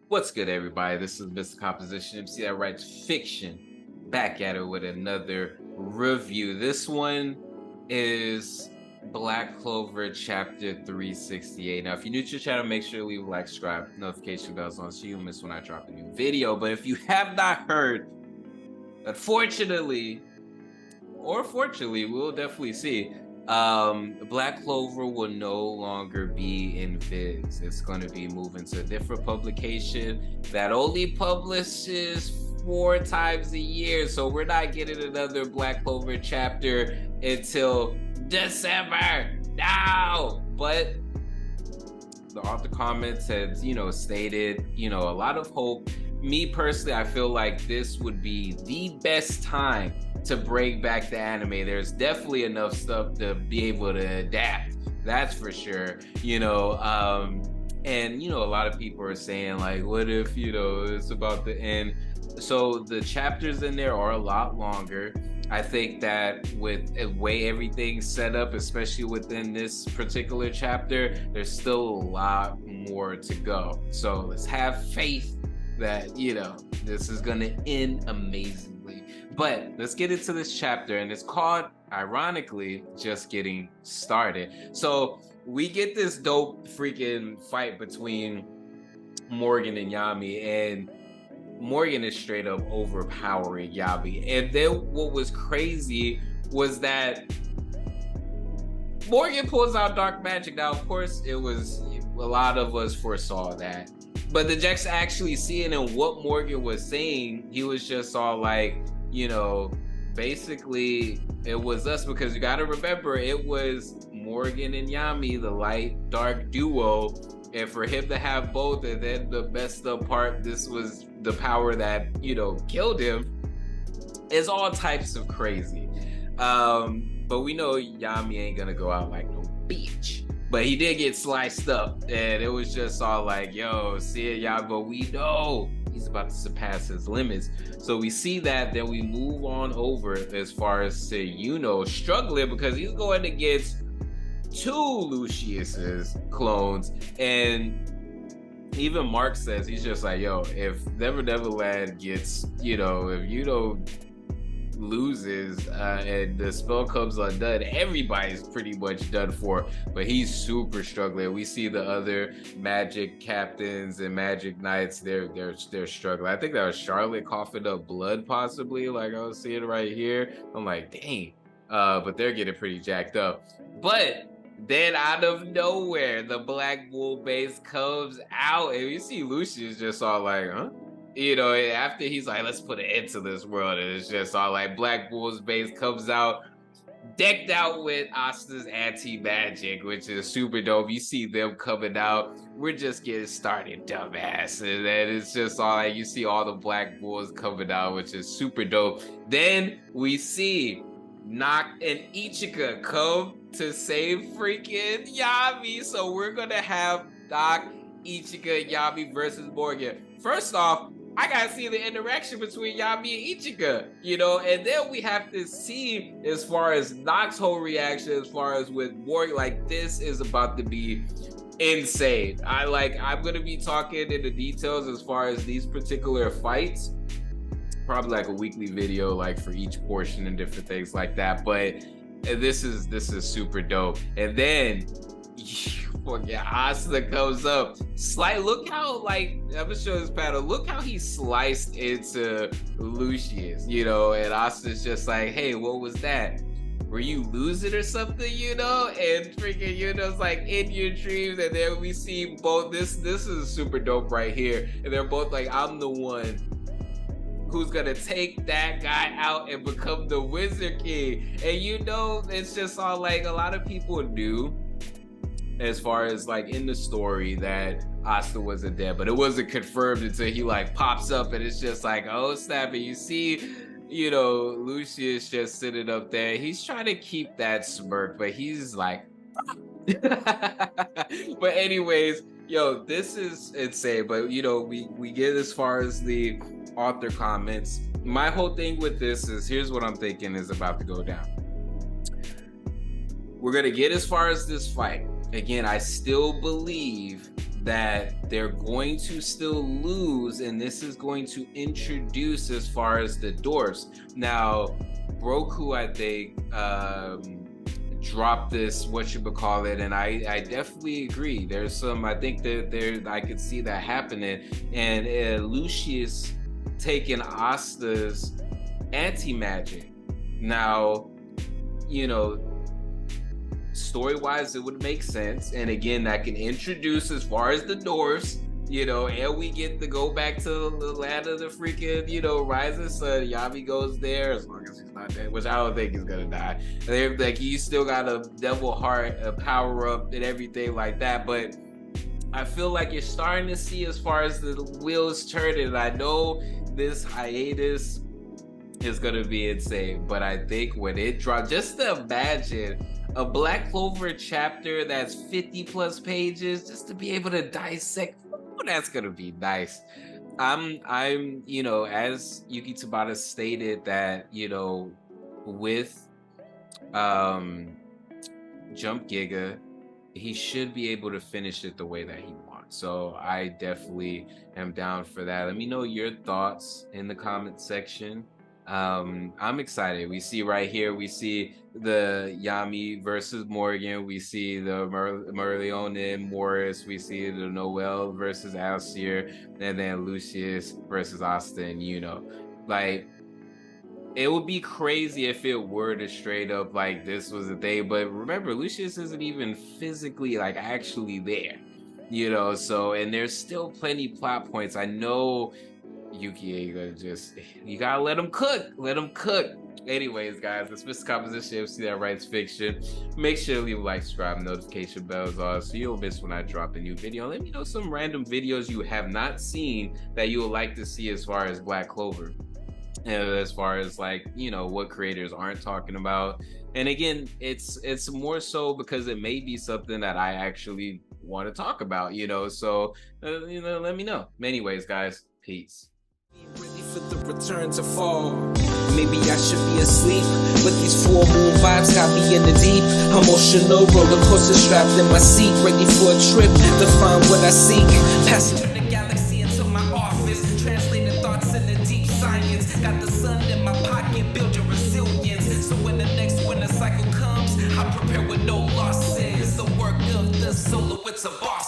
What's good, everybody? This is Mr. Composition MC that writes fiction. Back at it with another review. This one is Black Clover Chapter 368. Now, if you're new to the channel, make sure to leave a like, subscribe, notification bells on so you don't miss when I drop a new video. But if you have not heard, unfortunately, or fortunately, we'll definitely see. Black Clover will no longer be in Viz. It's going to be moving to a different publication that only publishes 4 times a year. So we're not getting another Black Clover chapter until December. No! But the author comments had, stated, a lot of hope. Me personally, I feel like this would be the best time to bring back the anime. There's definitely enough stuff to be able to adapt, that's for sure. And a lot of people are saying, like, what if it's about to end? So the chapters in there are a lot longer. I think that with the way everything's set up, especially within this particular chapter, there's still a lot more to go. So let's have faith that this is gonna end amazingly. But let's get into this chapter, and it's called, ironically, Just Getting Started. So we get this dope freaking fight between Morgan and Yami, and Morgan is straight up overpowering Yami. And then what was crazy was that Morgan pulls out dark magic. Now, of course, a lot of us foresaw that. But the Jack's actually seeing and what Morgan was saying, he was just all like, basically it was us, because you got to remember it was Morgan and Yami, the light dark duo, and for him to have both, and then the messed up part, this was the power that killed him, is all types of crazy. But we know Yami ain't gonna go out like no bitch. But he did get sliced up, and it was just all like, yo, see it, y'all, but we know he's about to surpass his limits. So we see that, then we move on over as far as to struggling, because he's going against 2 Lucius's clones. And even Mark says, he's just like, yo, if Never Neverland gets, if loses and the spell comes undone, everybody's pretty much done for. But he's super struggling. We see the other magic captains and magic knights, they're struggling. I think that was Charlotte coughing up blood, possibly, like I was seeing right here. I'm like, dang. But they're getting pretty jacked up. But then out of nowhere, the Black Bull base comes out, and you see Lucius just all like, huh? After he's like, let's put an end to this world, and it's just all like Black Bull's base comes out, decked out with Asta's anti-magic, which is super dope. You see them coming out. We're just getting started, dumbass. And then it's just all like, you see all the Black Bulls coming out, which is super dope. Then we see Nock and Ichika come to save freaking Yami. So we're gonna have Nock, Ichika, and Yami versus Morgan. First off, I gotta see the interaction between Yami and Ichika, and then we have to see as far as Nock's whole reaction, as far as with Morgan. Like, this is about to be insane. I'm gonna be talking in the details as far as these particular fights, probably like a weekly video, like for each portion and different things like that. But this is super dope. And then Asta comes up. Look how, I'm gonna show this panel. Look how he sliced into Lucius, and Asta's just like, hey, what was that? Were you losing or something, And freaking, it's like, in your dreams. And then we see both, this is super dope right here. And they're both like, I'm the one who's gonna take that guy out and become the Wizard King. And it's just all like, a lot of people knew, as far as like in the story, that Asta wasn't dead, but it wasn't confirmed until he like pops up, and it's just like, oh snap. And you see, Lucius just sitting up there. He's trying to keep that smirk, but he's like, but anyways, this is insane. But we get as far as the author comments. My whole thing with this is, here's what I'm thinking is about to go down. We're gonna get as far as this fight. Again, I still believe that they're going to still lose, and this is going to introduce as far as the dwarfs. Now, Broku, I think, dropped this, what you would call it, and I definitely agree. There's some, I think that there, I could see that happening, and Lucius taking Asta's anti-magic. Now, you know, story-wise, it would make sense, and again, that can introduce as far as the dwarfs, you know, and we get to go back to the land of the freaking, you know, rising sun. Yami goes there, as long as he's not dead, which I don't think he's gonna die. They're like, he's still got a devil heart, a power up, and everything like that. But I feel like you're starting to see as far as the wheels turning. I know this hiatus is gonna be insane, but I think when it drops, just to imagine a Black Clover chapter that's 50 plus pages, just to be able to dissect. Oh, that's gonna be nice. I'm, you know, as Yuki Tabata stated that, you know, with Jump Giga, he should be able to finish it the way that he wants. So I definitely am down for that. Let me know your thoughts in the comment section. I'm excited. We see right here, we see the Yami versus Morgan, we see the Merleone and Morris, we see the Noel versus Alcier, and then Lucius versus Austin. You know, like, it would be crazy if it were to straight up like this was a thing, but remember, Lucius isn't even physically like actually there, you know, so, and there's still plenty plot points. I know Yuki ain't gonna just, you gotta let him cook. Anyways, guys, it's Mr. Composition MC that writes fiction. Make sure to leave a like, subscribe, notification bells on so you don't miss when I drop a new video. Let me know some random videos you have not seen that you would like to see as far as Black Clover, and as far as, like, you know, what creators aren't talking about. And again, it's more so because it may be something that I actually want to talk about, you know, so you know, let me know. Anyways, guys, peace. Ready for the return to fall. Maybe I should be asleep, but these full moon vibes got me in the deep. Emotional roller coaster strapped in my seat, ready for a trip to find what I seek. Passing through the galaxy into my office, translating thoughts into deep science. Got the sun in my pocket, build your resilience. So when the next winter cycle comes, I prepare with no losses. The work of the solo, it's a bar.